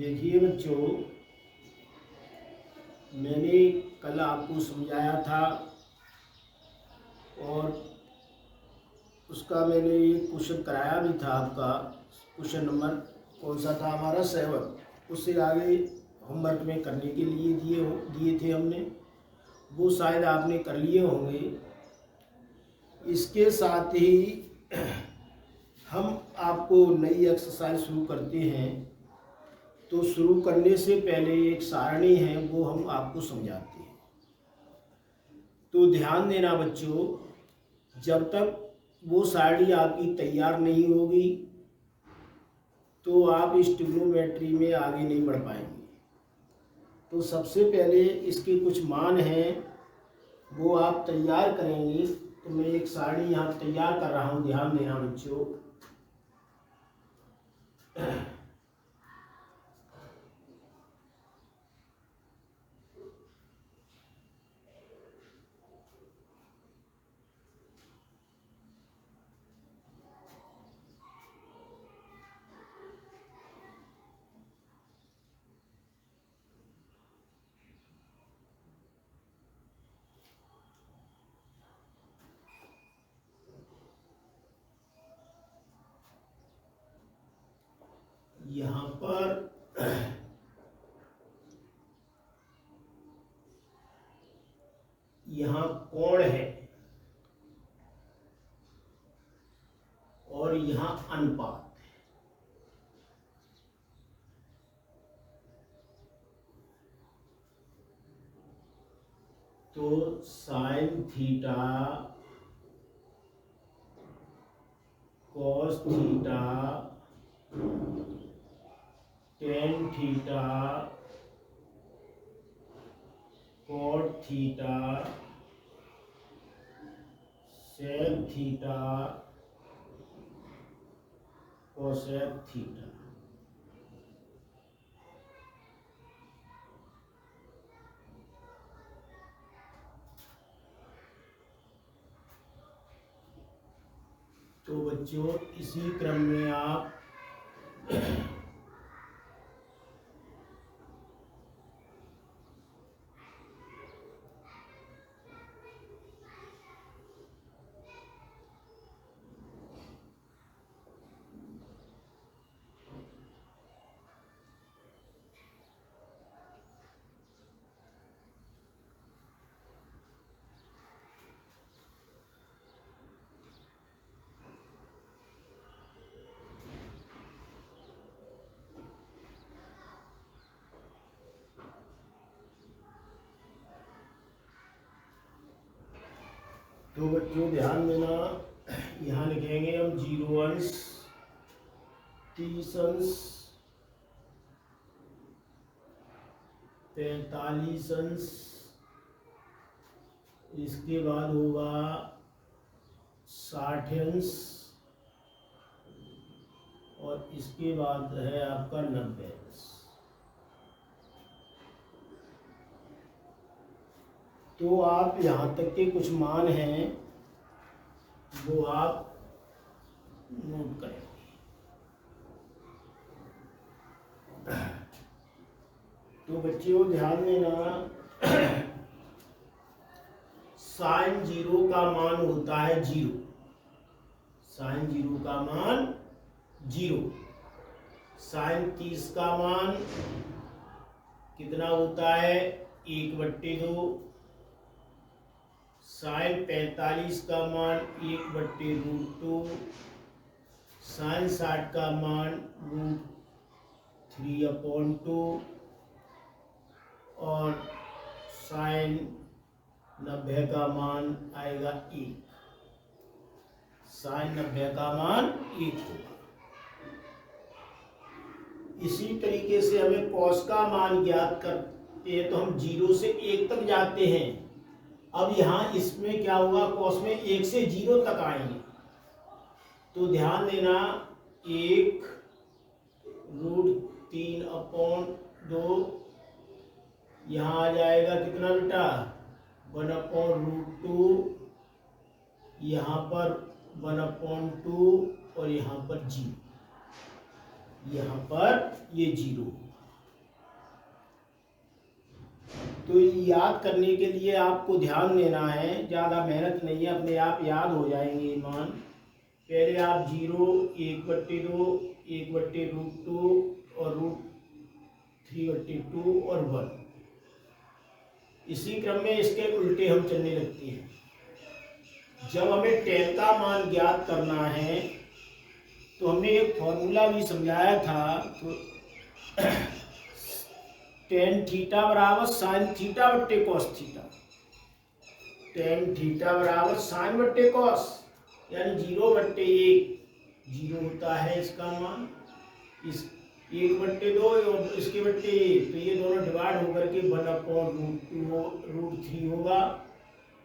देखिए बच्चों, मैंने कल आपको समझाया था और उसका मैंने एक क्वेश्चन कराया भी था। आपका क्वेश्चन नंबर कौन सा था हमारा 7। उससे आगे होमवर्क में करने के लिए दिए थे हमने, वो शायद आपने कर लिए होंगे। इसके साथ ही हम आपको नई एक्सरसाइज शुरू करते हैं, तो शुरू करने से पहले एक सारणी है वो हम आपको समझाते हैं। तो ध्यान देना बच्चों, जब तक वो सारणी आपकी तैयार नहीं होगी तो आप इस ट्रिग्नोमेट्री में आगे नहीं बढ़ पाएंगे। तो सबसे पहले इसके कुछ मान हैं वो आप तैयार करेंगे। तो मैं एक सारणी यहाँ तैयार कर रहा हूँ, ध्यान देना बच्चों। यहाँ पर यहाँ कोण है और यहाँ अनुपात है। तो sine theta cos theta tan theta cot theta sec theta cosec theta. तो बच्चों इसी क्रम में आप तो बच्चों ध्यान देना, यहाँ लिखेंगे हम 0 अंश 30 अंश 45 अंश, इसके बाद होगा 60 अंश और इसके बाद है आपका 90 अंश। तो आप यहाँ तक के कुछ मान हैं वो आप नोट करेंगे। तो बच्चों ध्यान देना, साइन 0 का मान होता है 0। साइन 0 का मान 0। साइन 30 का मान कितना होता है 1/2। साइन 45 का मान 1/√2। साइन 60 का मान √3/2 और साइन 90 का मान आएगा 1। साइन 90 का मान 1 होगा। इसी तरीके से हमें कॉस का मान ज्ञात करते हैं तो हम 0 से 1 तक जाते हैं। अब यहाँ इसमें क्या होगा, कॉस में 1 से 0 तक आएंगे। तो ध्यान देना, 1√3/2 यहाँ आ जाएगा कितना बेटा 1/√2, यहाँ पर 1/2 और यहाँ पर 0, यहाँ पर ये 0। तो याद करने के लिए आपको ध्यान देना है, ज़्यादा मेहनत नहीं है, अपने आप याद हो जाएंगे ये मान। पहले आप 0, 1/2, 1/√2 और √3/2 और 1, इसी क्रम में इसके उल्टे हम चलने लगते हैं। जब हमें tan का मान ज्ञात करना है तो हमने एक फॉर्मूला भी समझाया था, तो tan थीटा बराबर साइन थीटा बट्टे कॉस थीटा। tan थीटा बराबर साइन बट्टे कॉस, यानी 0/1 0 होता है इसका मान, इस 1/2 और इसके बट्टे 1, तो ये दोनों डिवाइड होकर के 1/√2√3 होगा।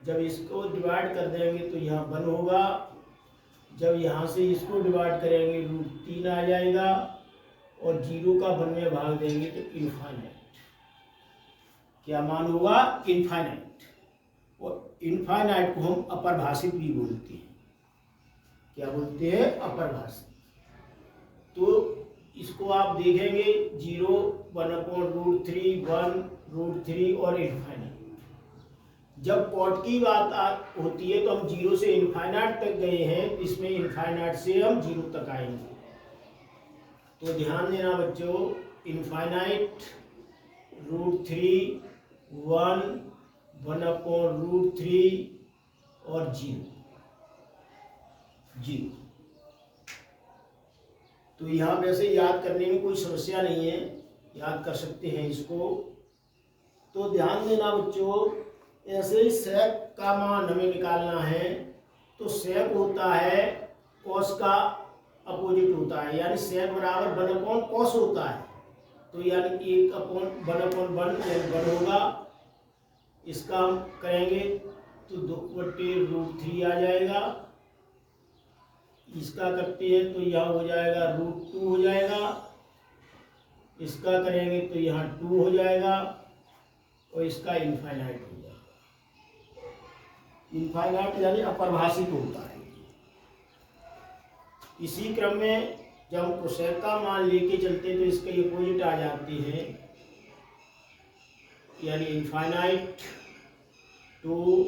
जब इसको डिवाइड कर देंगे तो यहाँ 1 होगा, जब यहाँ से इसको डिवाइड करेंगे √3 आ जाएगा, और 0 का 1 में भाग देंगे तो इनफाइनाइट। क्या मान होगा? इनफाइनाइट। और इनफाइनाइट को हम अपरिभाषित भी बोलते हैं। क्या बोलते हैं? अपरिभाषित। तो इसको आप देखेंगे 0, 1/√3, 1√3 और इनफाइनाइट। जब कॉट की बात होती है तो हम 0 से इनफाइनाइट तक गए हैं, इसमें इनफाइनाइट से हम 0 तक आएंगे। तो ध्यान देना बच्चों, इनफाइनाइट, √3, 1, 1/√3 और 0। तो यहाँ वैसे याद करने में कोई समस्या नहीं है, याद कर सकते हैं इसको। तो ध्यान देना बच्चों, ऐसे ही सेक का मान हमें निकालना है, तो सेक होता है कॉस का अपोजिट होता है, यानी सेक बराबर 1/cos होता है। तो यानी 1/1 होगा, इसका हम करेंगे तो 2/√3 आ जाएगा। इसका करते हैं तो यह हो जाएगा √2 हो जाएगा, इसका करेंगे तो यहाँ 2 हो जाएगा, और इसका इनफाइनाइट हो जाएगा। इनफाइनाइट यानी अपरिभाषित होता है। इसी क्रम में जब हम कोसेक का मान लेके चलते हैं तो इसके अपोजिट आ जाती है, यानी इनफाइनाइट, 2,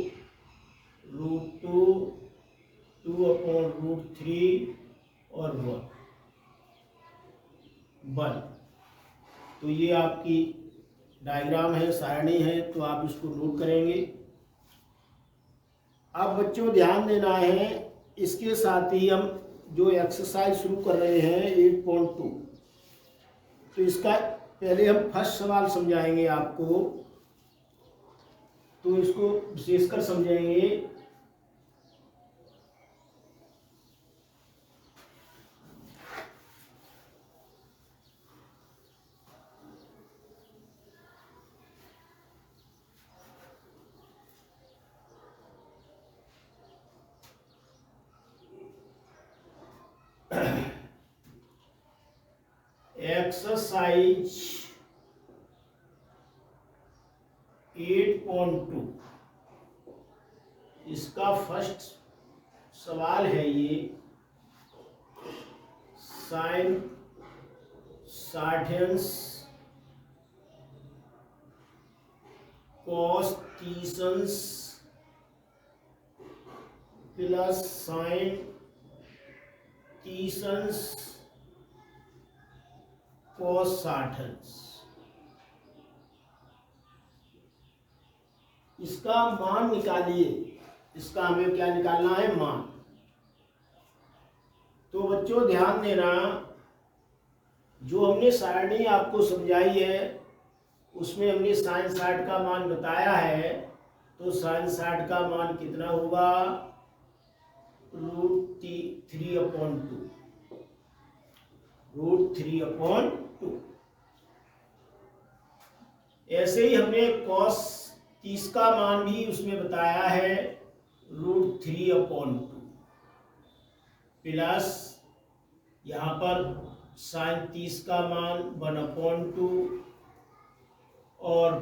√2, 2/√3 और 1। तो ये आपकी डायग्राम है, सारणी है, तो आप इसको नोट करेंगे। अब बच्चों ध्यान देना है, इसके साथ ही हम जो एक्सरसाइज शुरू कर रहे हैं 8.2, तो इसका पहले हम फर्स्ट सवाल समझाएंगे आपको, तो इसको विशेषकर समझेंगे। एक्सरसाइज 8.2, इसका फर्स्ट सवाल है ये, sine 60 cos 30 plus sine 30 cos 60। इसका मान निकालिए। इसका हमें क्या निकालना है? मान। तो बच्चों ध्यान देना, जो हमने सारणी आपको समझाई है उसमें हमने साइन 60 का मान बताया है, तो साइन 60 का मान कितना होगा? √3/2। √3/2। ऐसे ही हमने कॉस 30 का मान भी उसमें बताया है, √3/2 प्लस यहाँ पर साइन 30 का मान 1/2 और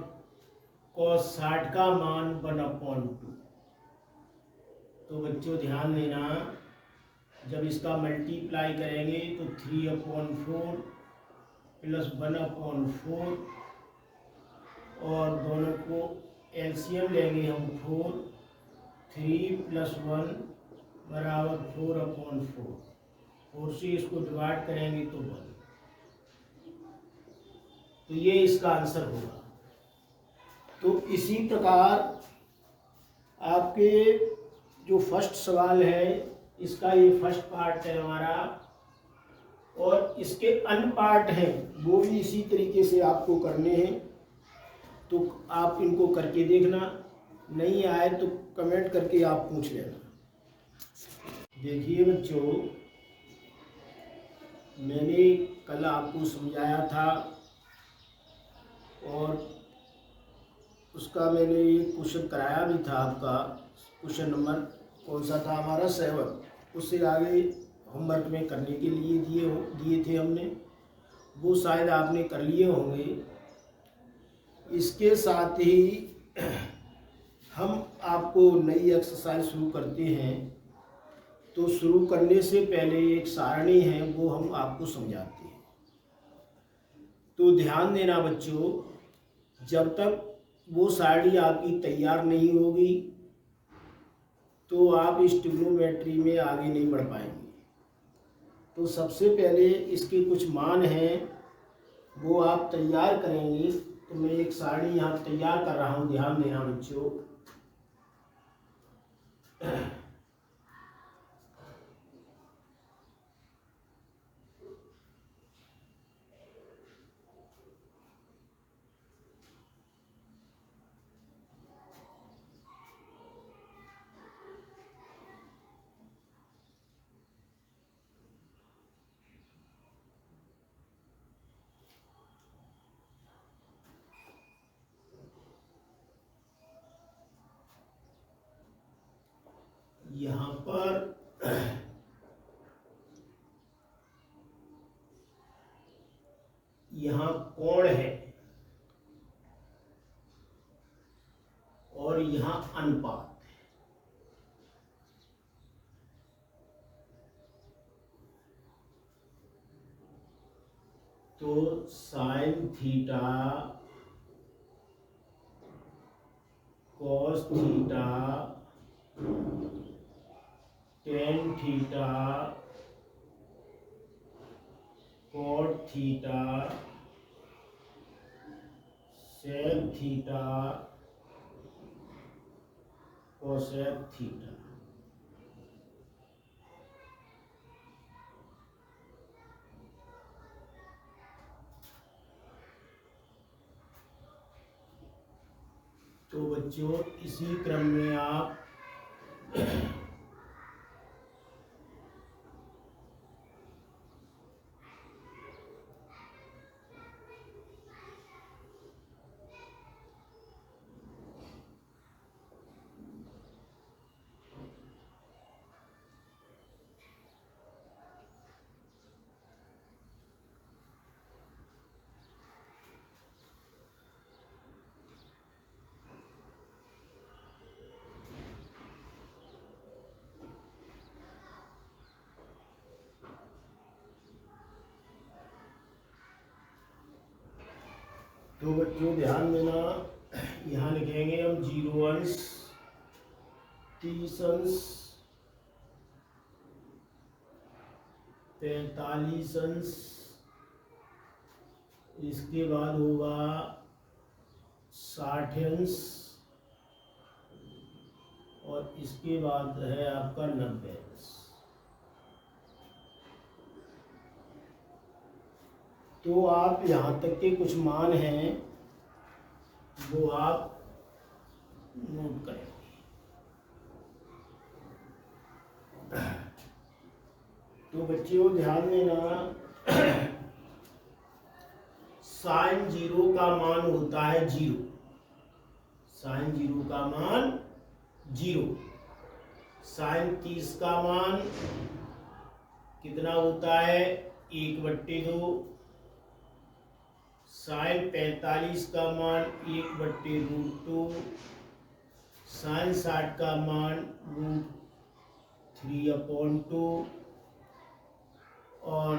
कॉस 60 का मान 1/2। तो बच्चों ध्यान देना, जब इसका मल्टीप्लाई करेंगे तो 3/4 प्लस 1/4 और दोनों को एलसीएम लेंगे हम 4, 3 + 1 बराबर 4/4। 4 से इसको डिवाइड करेंगे तो 1। तो ये इसका आंसर होगा। तो इसी प्रकार आपके जो फर्स्ट सवाल है इसका ये फर्स्ट पार्ट है हमारा, और इसके अन्य पार्ट हैं वो भी इसी तरीके से आपको करने हैं। तो आप इनको करके देखना, नहीं आए तो कमेंट करके आप पूछ लेना। देखिए बच्चों, मैंने कल आपको समझाया था और उसका मैंने एक क्वेश्चन कराया भी था। आपका क्वेश्चन नंबर कौन सा था हमारा 7। उससे आगे होमवर्क में करने के लिए दिए थे हमने, वो शायद आपने कर लिए होंगे। इसके साथ ही हम आपको नई एक्सरसाइज शुरू करते हैं। तो शुरू करने से पहले एक सारणी है वो हम आपको समझाते हैं। तो ध्यान देना बच्चों, जब तक वो सारणी आपकी तैयार नहीं होगी तो आप इस ट्रिग्नोमेट्री में आगे नहीं बढ़ पाएंगे। तो सबसे पहले इसके कुछ मान हैं वो आप तैयार करेंगे। तो मैं एक सारणी यहाँ तैयार कर रहा हूँ, ध्यान देना बच्चों। यहाँ पर यहाँ कोण है और यहाँ अनुपात है। तो sine theta, cos theta, tan theta, cot theta, sec theta, cosec theta. तो बच्चों इसी क्रम में आप तो बच्चों ध्यान देना, यहाँ लिखेंगे हम 0 अंश, 30 अंश, 45 अंश, इसके बाद होगा 60 अंश और इसके बाद है आपका 90 अंश। तो आप यहाँ तक के कुछ मान हैं वो आप नोट करें। तो बच्चों ध्यान देना, साइन 0 का मान होता है 0। साइन 0 का मान 0। साइन 30 का मान कितना होता है 1/2। साइन 45 का मान 1/√2। साइन 60 का मान √3/2 और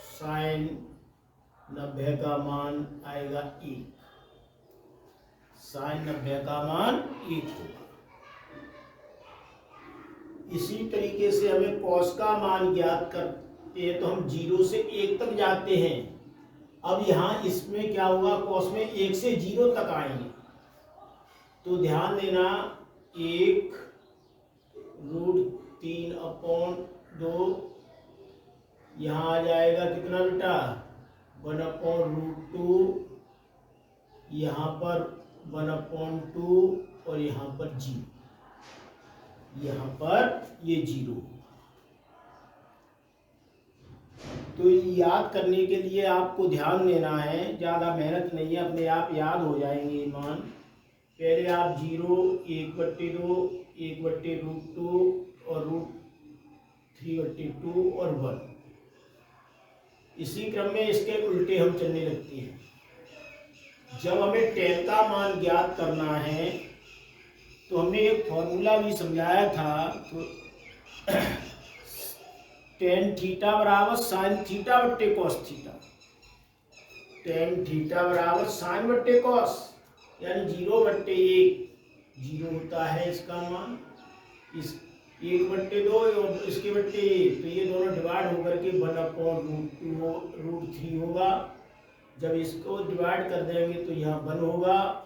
साइन 90 का मान आएगा 1। साइन 90 का मान 1 होगा। इसी तरीके से हमें कॉस का मान ज्ञात करते हैं तो हम 0 से 1 तक जाते हैं। अब यहाँ इसमें क्या होगा, कॉस में 1 से 0 तक आएंगे तो ध्यान देना 1√3/2 यहाँ आ जाएगा कितना बेटा 1/√2, यहाँ पर 1/2 और यहाँ पर 0, यहाँ पर ये 0। तो याद करने के लिए आपको ध्यान देना है, ज़्यादा मेहनत नहीं है, अपने आप याद हो जाएंगे ये मान। पहले आप 0, 1/2, 1/√2 और √3/2 और 1, इसी क्रम में इसके उल्टे हम चलने लगते हैं। जब हमें tan का मान ज्ञात करना है तो हमने एक फॉर्मूला भी समझाया था, तो tan थीटा बराबर साइन थीटा बट्टे कॉस थीटा। tan थीटा बराबर साइन बट्टे कॉस, यानी 0/1 0 होता है इसका मान, इस 1/2 और इसके बट्टे 1, तो ये दोनों डिवाइड होकर के 1/√3 होगा। जब इसको डिवाइड कर देंगे तो यहाँ 1 होगा,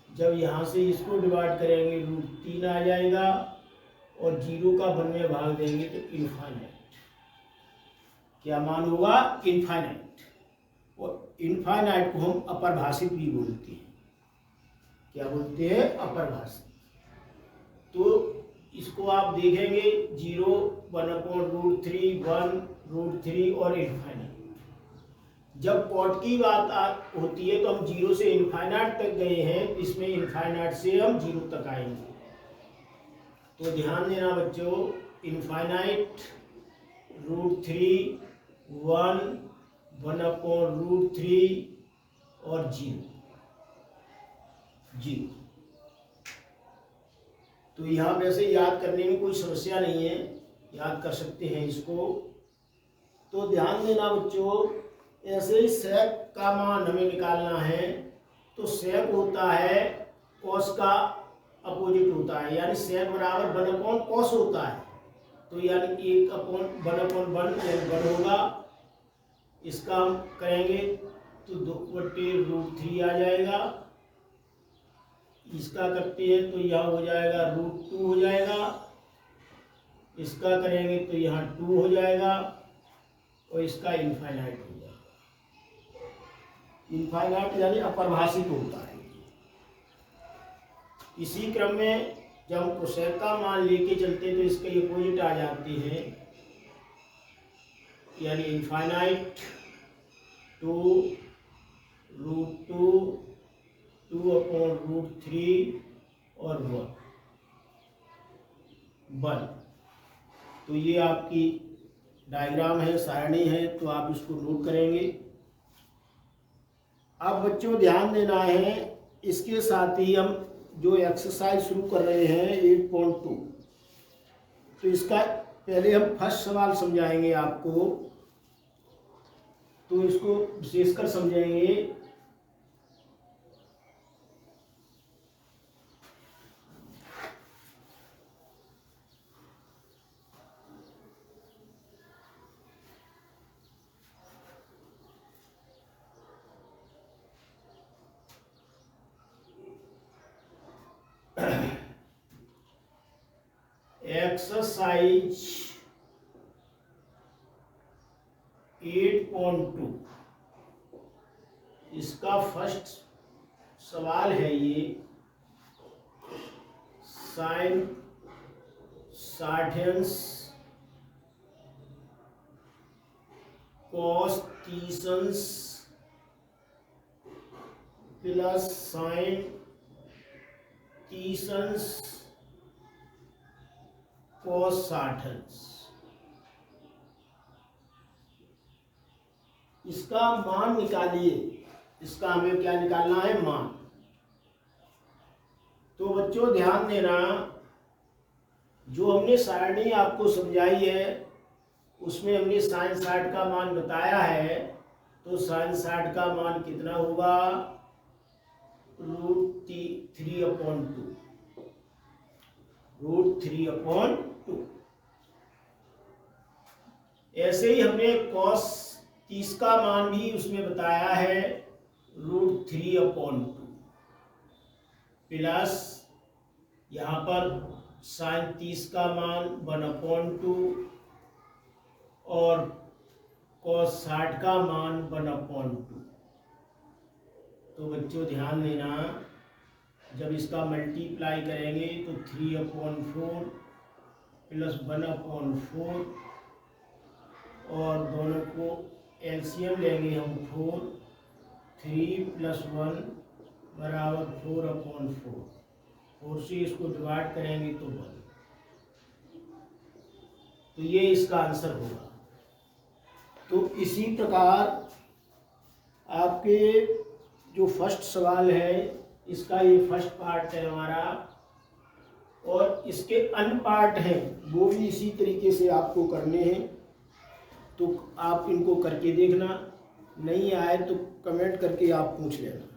जब यहाँ से इसको डिवाइड करेंगे √3 आ जाएगा और 0 का 1 में भाग देंगे तो इनफाइनाइट। क्या मान होगा, इनफाइनाइट। और इनफाइनाइट को हम अपरिभाषित भी बोलते हैं। क्या बोलते हैं, अपरिभाषित। तो इसको आप देखेंगे 0, 1/√3, 1√3 और इनफाइनाइट। जब कॉट की बात होती है तो हम 0 से इनफाइनाइट तक गए हैं, इसमें इनफाइनाइट से हम 0 तक आएंगे। तो ध्यान देना बच्चों, इनफाइनाइट √3, 1, 1/√3 और 0। तो यहाँ वैसे याद करने में कोई समस्या नहीं है, याद कर सकते हैं इसको। तो ध्यान देना बच्चों, ऐसे ही सेक का मान हमें निकालना है तो सेक होता है कॉस का अपोजिट होता है, यानी सेक बराबर 1/cos होता है। तो यानी 1/1 होगा, इसका हम करेंगे तो 2/√3 आ जाएगा। इसका करते हैं तो यह हो जाएगा √2 हो जाएगा, इसका करेंगे तो यहाँ 2 हो जाएगा और इसका इनफाइनाइट हो जाएगा। इनफाइनाइट यानी अपरिभाषित होता है। इसी क्रम में जब हम कोसेक का मान लेके चलते हैं तो इसके अपोजिट आ जाती है, यानी इनफाइनाइट 2, √2, 2/√3 और 1। तो ये आपकी डायग्राम है, सारणी है, तो आप इसको नोट करेंगे। अब बच्चों ध्यान देना है, इसके साथ ही हम जो एक्सरसाइज शुरू कर रहे हैं 8.2, तो इसका पहले हम फर्स्ट सवाल समझाएंगे आपको, तो इसको विशेषकर समझेंगे। एक्सरसाइज 8.2, इसका फर्स्ट सवाल है ये, sine 60 cos 30 plus sine 30 cos 60। इसका मान निकालिए। इसका हमें क्या निकालना है, मान। तो बच्चों ध्यान देना, जो हमने सारणी आपको समझाई है उसमें हमने साइन 60 का मान बताया है। तो साइन 60 का मान कितना होगा, √3/2, √3/2। ऐसे ही हमने cos 30 का मान भी उसमें बताया है √3/2 प्लस यहाँ पर sin 30 का मान 1/2 और cos 60 का मान 1/2। तो बच्चों ध्यान देना, जब इसका मल्टीप्लाई करेंगे तो 3/4 प्लस 1/4 और दोनों को एलसीएम लेंगे हम 4, 3 + 1 बराबर 4/4। 4 से इसको डिवाइड करेंगे तो 1। तो ये इसका आंसर होगा। तो इसी प्रकार आपके जो फर्स्ट सवाल है इसका ये फर्स्ट पार्ट है हमारा, और इसके अन्य पार्ट हैं वो भी इसी तरीके से आपको करने हैं। तो आप इनको करके देखना, नहीं आए तो कमेंट करके आप पूछ लेना।